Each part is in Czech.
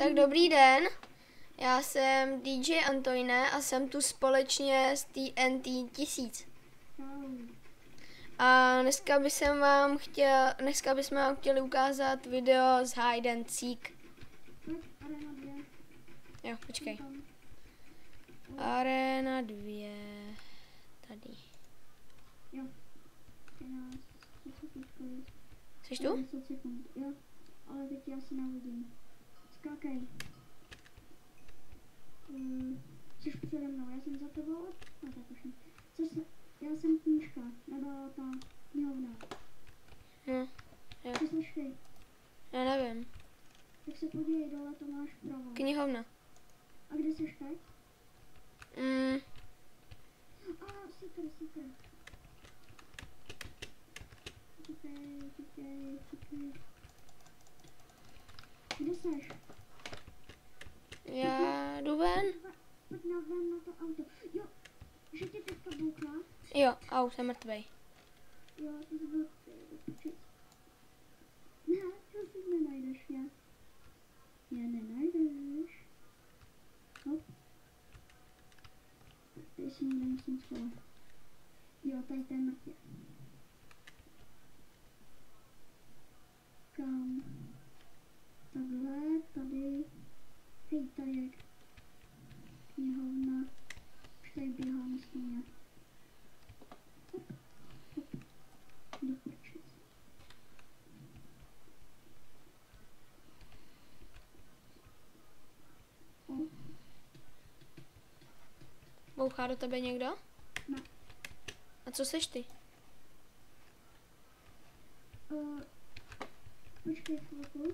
Tak dobrý den, já jsem DJ Antoine a jsem tu společně s TNT 1000. A dneska bychom vám chtěli ukázat video z Hide and Seek. Jo, počkej. Arena 2. Tady. Jo. Jsi tu? 10 sekund, jo. Ale teď já se navodím. Skákej. Jsi přede mnou, já jsem za tebou. No tak už ne. Já jsem knížka, nebo ta knihovna. No, jo. Ty jsi ty. Já nevím. Tak se podívej dole, to máš pravo. Knihovna. A kde jsi teď? Super. Čekej. Kde seš? Já jdu ven. Pojď ven na to auto. Jo, že tě teďka bouchla. Jo, au, jsem mrtvej. Jo, ty jsi byl... Ne, to si nenajdeš, ne? Mě nenajdeš. Hop. Tady si někde musím schovat. Jo, tady to je mrtvě. Kam? Takhle, tady. Hej, tady je knihovna. Už tady běhá, myslím já. Hop. Do prčic. Bouchá do tebe někdo? Ne. A co seš ty? Počkej chvilku.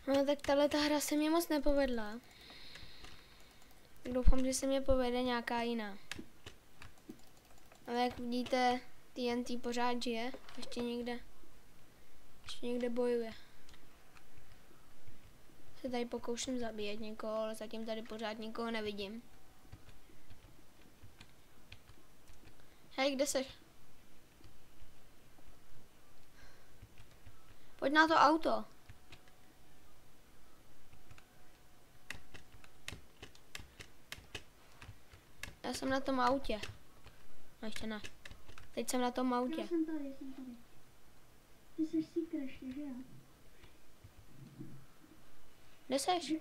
No tak tahle ta hra se mě moc nepovedla. Tak doufám, že se mě povede nějaká jiná. Ale jak vidíte, TNT pořád žije. Ještě někde bojuje. Se tady pokouším zabíjet někoho, ale zatím tady pořád nikoho nevidím. Hej, kde seš? Pojď na to auto. Já jsem na tom autě. No ještě ne. Teď jsem na tom autě. Já jsem tady. Ty jsi Seeker ještě, že jo? Kde seš?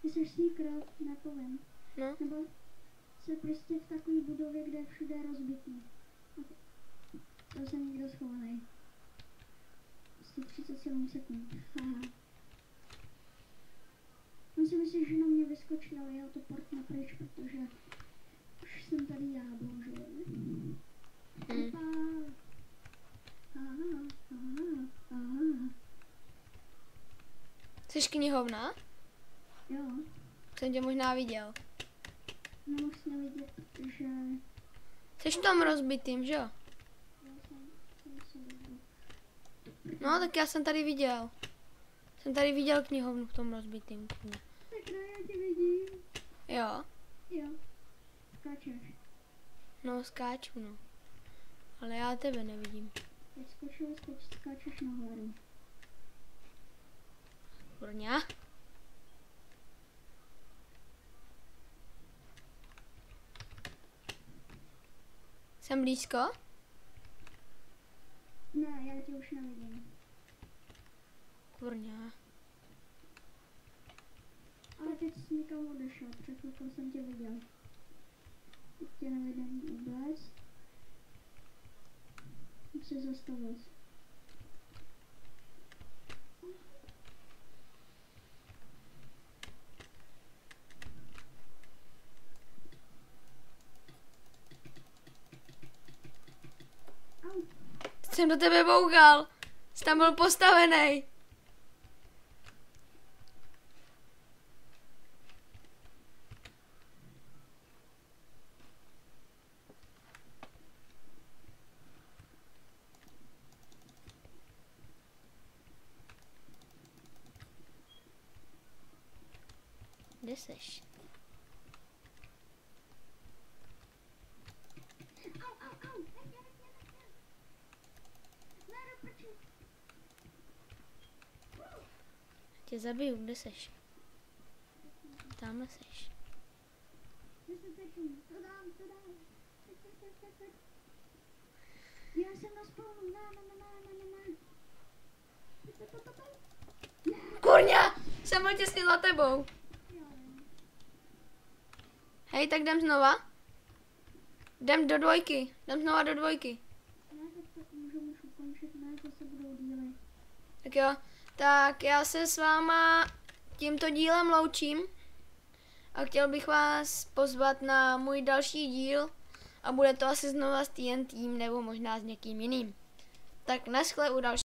Ty jsi Seeker, nepovím. No. Nebo se prostě v takové budově, kde je všude rozbitý. To jsem někdo schovaný. 137 sekund. Haha. On si myslí, že na mě vyskočil, ale já to portnu pryč, protože už jsem tady já, bohužel. Jsi knihovna? Jo. Jsem tě možná viděl. Nemohl jsi nevidět, že... Jsi v tom rozbitým, že jo? No, tak já jsem tady viděl. Jsem tady viděl knihovnu v tom rozbitým. Tak no, já tě vidím. Jo? Jo. Skáčeš. No, skáču, no. Ale já tebe nevidím. Teď skáčeš nahoru. Brňa. Jsem blízko? Ne, já tě už nevidím. Kurňa. Ale teď jsi někam odešel, před chvilkou jsem tě viděl. Teď tě nevidím vůbec. Už se zastavil. Au. Jsem do tebe bouchal. Jsi tam byl postavený. Kde seš? Au. Ne. Ne, do prču. Tě zabiju, kde seš? Tamhle seš. To dám. Pojď. Já jsem na spawnu, ne. Kurňa! Jsem byl těsně za tebou. Hej, tak jdem znova. Jdem do dvojky. Jdem znova do dvojky. Ne, tak můžu už ukončit, ne, zase budou díly. Tak jo. Tak já se s váma tímto dílem loučím. A chtěl bych vás pozvat na můj další díl. A bude to asi znova s TNT nebo možná s někým jiným. Tak naschle u dalšího.